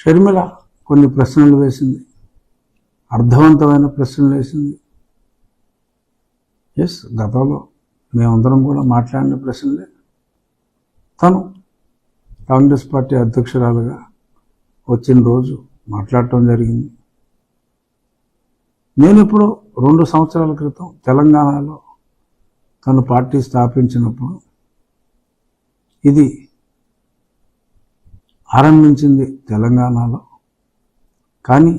షర్మిల కొన్ని ప్రశ్నలు వేసింది, అర్థవంతమైన ప్రశ్నలు వేసింది. ఎస్, గతంలో మేమందరం కూడా మాట్లాడిన ప్రశ్నలే. తను కాంగ్రెస్ పార్టీ అధ్యక్షురాలుగా వచ్చిన రోజు మాట్లాడటం జరిగింది. నేను ఇప్పుడు 2 సంవత్సరాల క్రితం తెలంగాణలో తను పార్టీ స్థాపించినప్పుడు ఇది ఆరంభించింది తెలంగాణలో, కానీ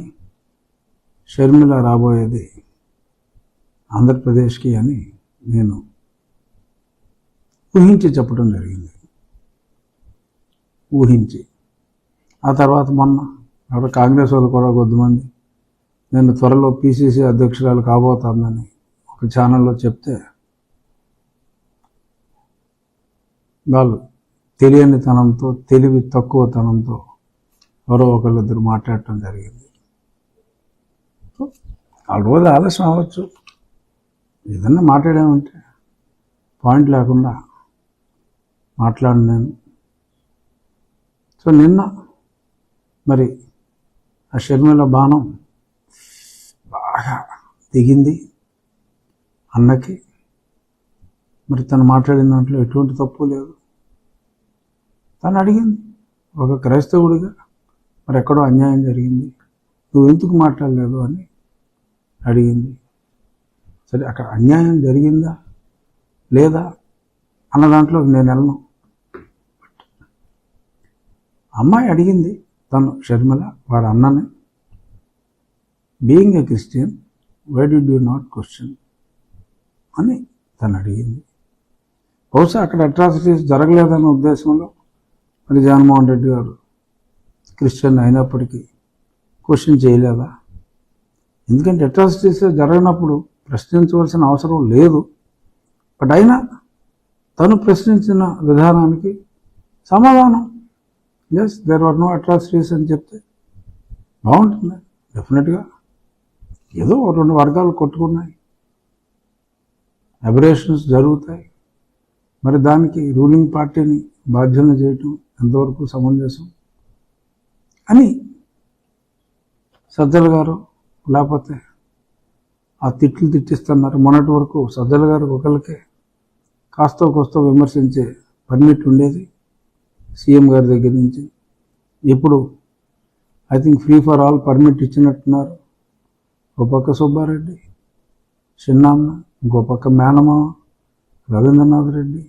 షర్మిల రాబోయేది ఆంధ్రప్రదేశ్కి అని నేను ఊహించి చెప్పడం జరిగింది. ఊహించి ఆ తర్వాత మొన్న అక్కడ కాంగ్రెస్ వాళ్ళు కూడా కొద్దిమంది నేను త్వరలో పిసిసి అధ్యక్షురాలు కాబోతానని ఒక ఛానల్లో చెప్తే వాళ్ళు తెలియనితనంతో, తెలివి తక్కువతనంతో ఎవరో ఒకళ్ళిద్దరు మాట్లాడటం జరిగింది. ఆ రోజు ఆలస్యం అవ్వచ్చు, ఏదన్నా మాట్లాడామంటే పాయింట్ లేకుండా మాట్లాడి నేను. సో నిన్న మరి ఆ షర్మిల బాణం బాగా దిగింది అన్నకి. మరి తను మాట్లాడిన దాంట్లో ఎటువంటి తప్పు లేదు. తను అడిగింది ఒక క్రైస్తవుడిగా, మరి ఎక్కడో అన్యాయం జరిగింది, నువ్వు ఎందుకు మాట్లాడలేదు అని అడిగింది. సరే, అక్కడ అన్యాయం జరిగిందా లేదా అన్న దాంట్లో నేను వెళ్ళను. అమ్మాయి అడిగింది, తను షర్మిల వారి అన్నని, being a Christian why did you not question అని తను అడిగింది. బహుశా అక్కడ అట్రాసిటీస్ జరగలేదన్న ఉద్దేశంలో మరి జగన్మోహన్ రెడ్డి గారు క్రిస్టియన్ అయినప్పటికీ క్వశ్చన్ చేయలేదా? ఎందుకంటే అట్రాసిటీస్ జరగనప్పుడు ప్రశ్నించవలసిన అవసరం లేదు. బట్ అయినా తను ప్రశ్నించిన విధానానికి సమాధానం yes there are no atrocities అని చెప్తే బాగుంటుంది. డెఫినెట్గా ఏదో 2 వర్గాలు కొట్టుకున్నాయి, అబరేషన్స్ జరుగుతాయి, మరి దానికి రూలింగ్ పార్టీని బాధ్యులను చేయటం ఎంతవరకు సమంజసం అని సజ్జల గారు లేకపోతే ఆ తిట్లు తిట్టిస్తున్నారు. మొన్నటి వరకు సజ్జల గారు ఒకరికే కాస్తో కోస్తో విమర్శించే పర్మిట్ ఉండేది సీఎం గారి దగ్గర నుంచి. ఇప్పుడు I think free for all permit ఇచ్చినట్టున్నారు. ఒక పక్క సుబ్బారెడ్డి చిన్నాన్న, ఇంకో పక్క మేనమావ రవీంద్రనాథ్ రెడ్డి,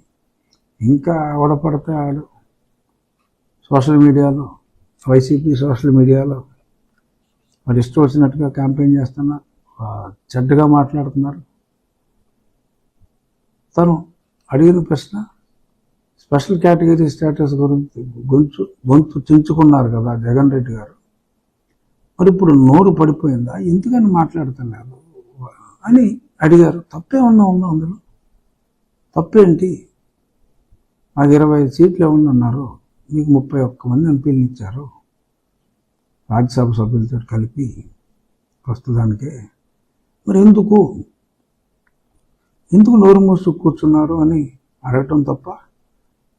ఇంకా ఆవిడపడితే ఆడు సోషల్ మీడియాలో, వైసీపీ సోషల్ మీడియాలో మరి ఇష్టం వచ్చినట్టుగా క్యాంపెయిన్ చేస్తున్నారు, చెడ్డగా మాట్లాడుతున్నారు. తను అడిగిన ప్రశ్న స్పెషల్ కేటగిరీ స్టేటస్ గురించి గొంతు చించుకున్నారు కదా జగన్ రెడ్డి గారు. మరి ఇప్పుడు నోరు పడిపోయిందా, ఎందుకని మాట్లాడుతున్నారు అని అడిగారు. తప్పే ఉందా అందులో? తప్పేంటి? నాకు 25 సీట్లు ఏమన్నా అన్నారు, మీకు 31 మంది ఎంపీలు ఇచ్చారు రాజ్యసభ సభ్యులతో కలిపి ప్రస్తుతానికే. మరి ఎందుకు నోరు మూసు కూర్చున్నారు అని అడగటం తప్ప,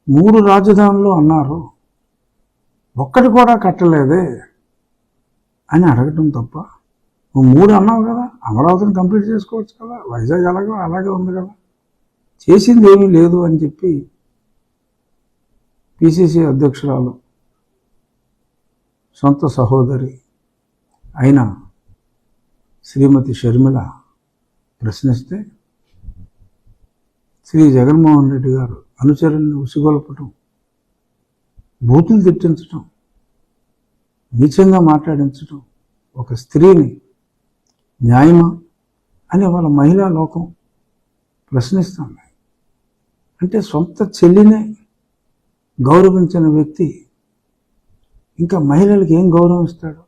3 రాజధానులు అన్నారు, ఒక్కటి కూడా కట్టలేదే అని అడగటం తప్ప, నువ్వు 3 అన్నావు కదా, అమరావతిని కంప్లీట్ చేసుకోవచ్చు కదా, వైజాగ్ అలాగే ఉంది కదా, చేసింది ఏమీ లేదు అని చెప్పి పిసిసి అధ్యక్షురాలు సొంత సహోదరి అయిన శ్రీమతి షర్మిల ప్రశ్నిస్తే శ్రీ జగన్మోహన్ రెడ్డి గారు అనుచరుల్ని ఉసిగొల్పటం, బూతులు తిట్టించటం, నీచంగా మాట్లాడించటం, ఒక స్త్రీని న్యాయమా అని వాళ్ళ మహిళా లోకం ప్రశ్నిస్తుంది. అంటే సొంత చెల్లినే గౌరవించిన వ్యక్తి ఇంకా మహిళలకు ఏం గౌరవం ఇస్తాడు?